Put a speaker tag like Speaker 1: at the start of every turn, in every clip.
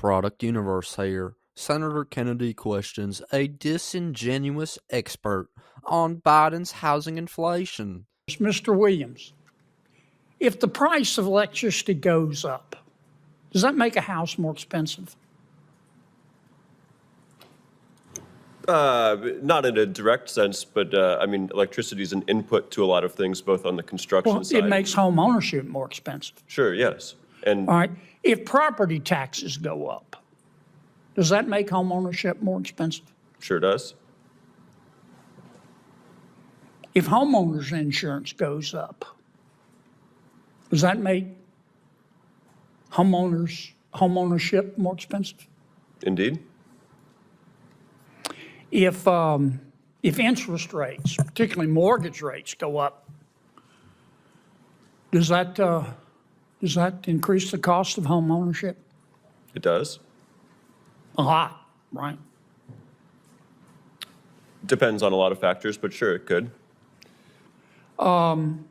Speaker 1: Product Universe here. Senator Kennedy questions a disingenuous expert on Biden's housing inflation.
Speaker 2: Mr. Williams, if the price of electricity goes up, does that make a house more expensive?
Speaker 3: Not in a direct sense, but I mean, electricity is an input to a lot of things, both on the construction side.
Speaker 2: It makes home ownership more expensive.
Speaker 3: Sure, yes. And
Speaker 2: All right. If property taxes go up, does that make home ownership more expensive?
Speaker 3: sure does.
Speaker 2: If homeowners insurance goes up, does that make homeownership more expensive?
Speaker 3: Indeed.
Speaker 2: If interest rates, particularly mortgage rates, go up, does that increase the cost of home ownership?
Speaker 3: It does.
Speaker 2: A lot, right?
Speaker 3: Depends on a lot of factors, but sure, it could.
Speaker 2: When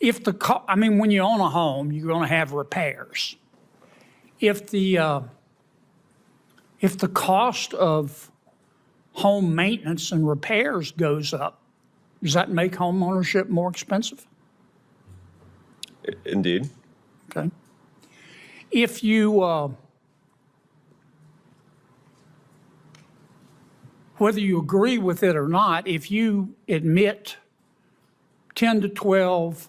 Speaker 2: you own a home, you're going to have repairs. If the cost of home maintenance and repairs goes up, does that make home ownership more expensive?
Speaker 3: Indeed.
Speaker 2: Okay. If you, whether you agree with it or not, if you admit 10 to 12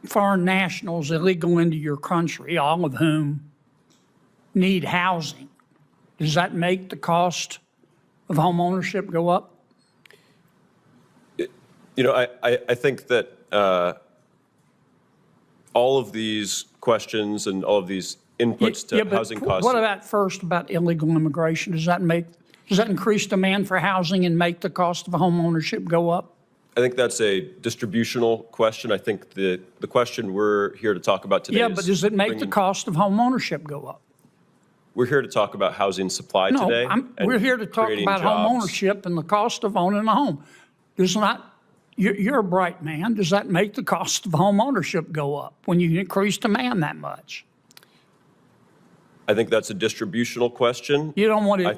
Speaker 2: foreign nationals illegal into your country, all of whom need housing, does that make the cost of home ownership go up?
Speaker 3: You know, I think that all of these questions and all of these inputs to housing costs.
Speaker 2: What about illegal immigration? Does that increase demand for housing and make the cost of home ownership go up?
Speaker 3: I think that's a distributional question. I think the question we're here to talk about today
Speaker 2: but does it make the cost of home ownership go up?
Speaker 3: We're here to talk about housing supply today.
Speaker 2: We're here to talk about home ownership and the cost of owning a home. You're a bright man. Does that make the cost of home ownership go up when you increase demand that much?
Speaker 3: I think that's a distributional question.
Speaker 2: You don't want to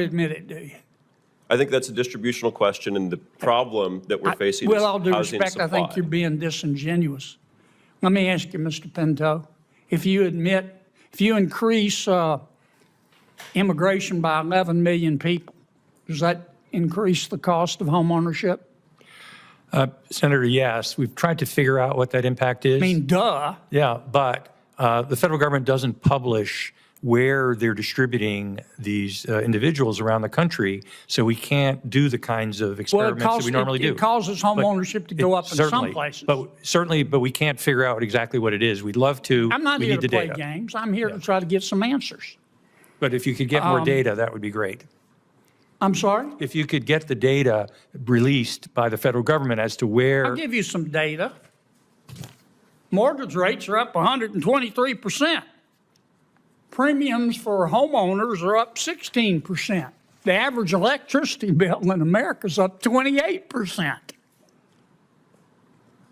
Speaker 2: admit it, do you?
Speaker 3: I think that's a distributional question, and the problem that we're facing is
Speaker 2: with all due
Speaker 3: housing
Speaker 2: respect,
Speaker 3: supply.
Speaker 2: I think you're being disingenuous. Let me ask you, Mr. Pinto, if you increase immigration by 11 million people, does that increase the cost of home ownership?
Speaker 4: Senator, yes. We've tried to figure out what that impact is.
Speaker 2: I mean, duh.
Speaker 4: Yeah, but the federal government doesn't publish where they're distributing these individuals around the country, so we can't do the kinds of experiments that we normally do.
Speaker 2: It causes home ownership to go up in some places.
Speaker 4: But we can't figure out exactly what it is. We'd love to.
Speaker 2: I'm not
Speaker 4: we
Speaker 2: here
Speaker 4: need
Speaker 2: to
Speaker 4: the
Speaker 2: play
Speaker 4: data.
Speaker 2: games. I'm here to try to get some answers.
Speaker 4: But if you could get more data, that would be great.
Speaker 2: I'm sorry?
Speaker 4: If you could get the data released by the federal government as to where.
Speaker 2: I'll give you some data. Mortgage rates are up 123%. Premiums for homeowners are up 16%. The average electricity bill in America is up 28%.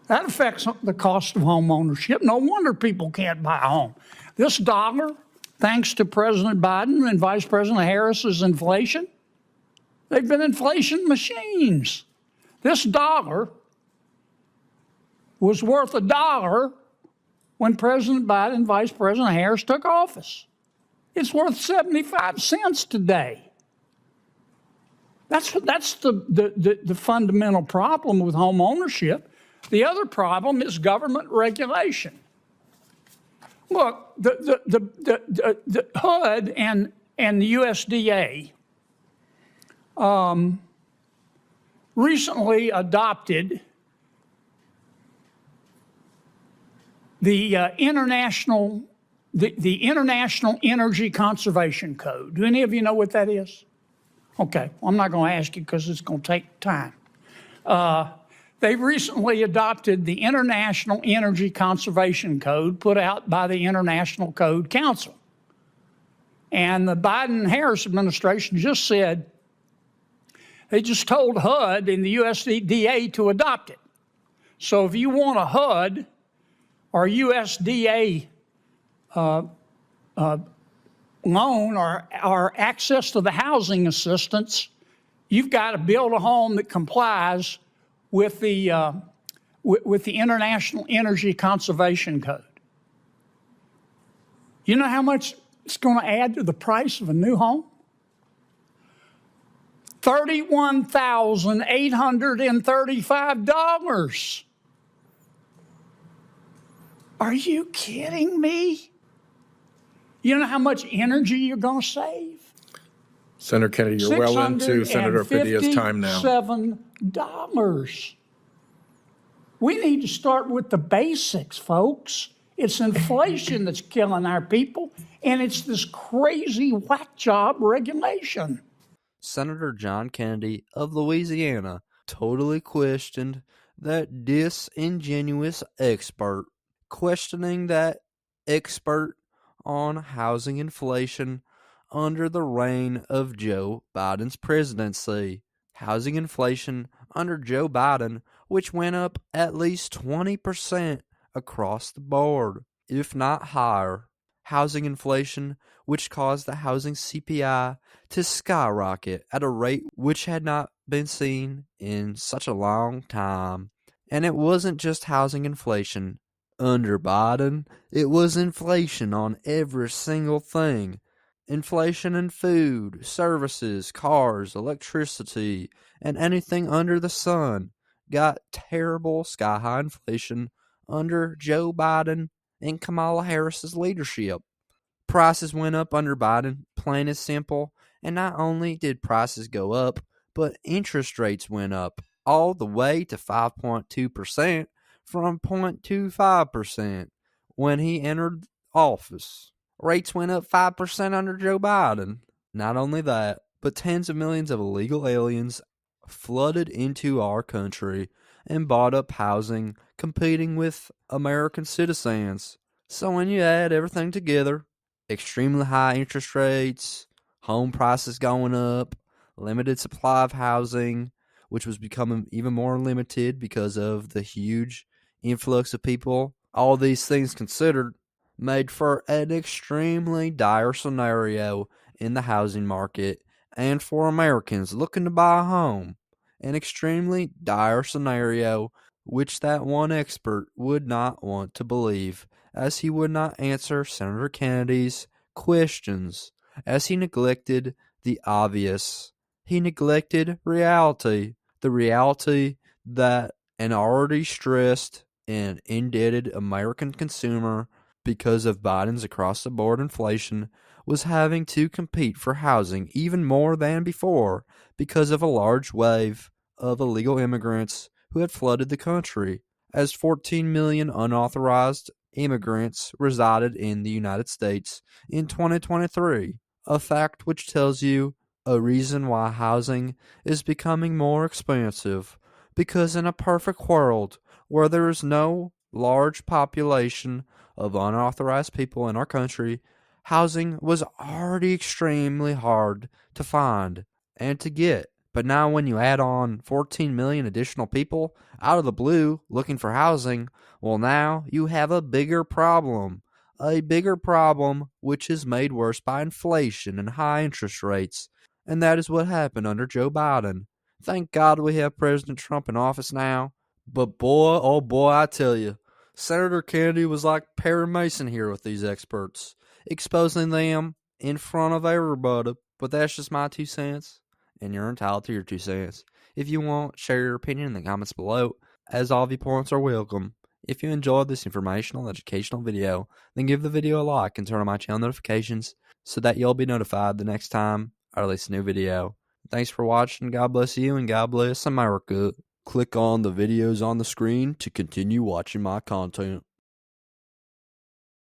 Speaker 2: That affects the cost of home ownership. No wonder people can't buy a home. This dollar, thanks to President Biden and Vice President Harris's inflation, they've been inflation machines. This dollar was worth $1 when President Biden and Vice President Harris took office. It's worth 75 cents today. That's the fundamental problem with home ownership. The other problem is government regulation. Look, the HUD and the USDA recently adopted the International Energy Conservation Code. Do any of you know what that is? Okay, well, I'm not going to ask you because it's going to take time. They recently adopted the International Energy Conservation Code put out by the International Code Council. And the Biden-Harris administration just said, they just told HUD and the USDA to adopt it. So if you want a HUD or USDA loan or access to the housing assistance, you've got to build a home that complies with the International Energy Conservation Code. You know how much it's going to add to the price of a new home? $31,835. Are you kidding me? You know how much energy you're going to save?
Speaker 5: Senator Kennedy, you're well into Senator Padilla's time now.
Speaker 2: $657. We need to start with the basics, folks. It's inflation that's killing our people, and it's this crazy whack job regulation.
Speaker 1: Senator John Kennedy of Louisiana totally questioned that disingenuous expert, questioning that expert on housing inflation under the reign of Joe Biden's presidency. Housing inflation under Joe Biden, which went up at least 20% across the board, if not higher. Housing inflation, which caused the housing CPI to skyrocket at a rate which had not been seen in such a long time. And it wasn't just housing inflation under Biden, it was inflation on every single thing. Inflation in food, services, cars, electricity, and anything under the sun got terrible sky-high inflation under Joe Biden and Kamala Harris's leadership. Prices went up under Biden, plain and simple, and not only did prices go up, but interest rates went up all the way to 5.2% from 0.25% when he entered office. Rates went up 5% under Joe Biden. Not only that, but tens of millions of illegal aliens flooded into our country and bought up housing, competing with American citizens. So when you add everything together, extremely high interest rates, home prices going up, limited supply of housing, which was becoming even more limited because of the huge influx of people, all these things considered, made for an extremely dire scenario in the housing market and for Americans looking to buy a home. An extremely dire scenario which that one expert would not want to believe, as he would not answer Senator Kennedy's questions, as he neglected the obvious. He neglected reality, the reality that an already stressed and indebted American consumer, because of Biden's across-the-board inflation, was having to compete for housing even more than before because of a large wave of illegal immigrants who had flooded the country, as 14 million unauthorized immigrants resided in the United States in 2023, a fact which tells you a reason why housing is becoming more expensive, because in a perfect world where there is no large population of unauthorized people in our country, housing was already extremely hard to find and to get. But now when you add on 14 million additional people out of the blue looking for housing, well, now you have a bigger problem which is made worse by inflation and high interest rates. And that is what happened under Joe Biden. Thank God we have President Trump in office now. But boy, oh boy, I tell you, Senator Kennedy was like Perry Mason here with these experts, exposing them in front of everybody. But that's just my 2 cents, and you're entitled to your 2 cents. If you want, share your opinion in the comments below, as all viewpoints are welcome. If you enjoyed this informational, educational video, then give the video a like and turn on my channel notifications so that you'll be notified the next time I release a new video. Thanks for watching. God bless you and God bless America. Click on the videos on the screen to continue watching my content.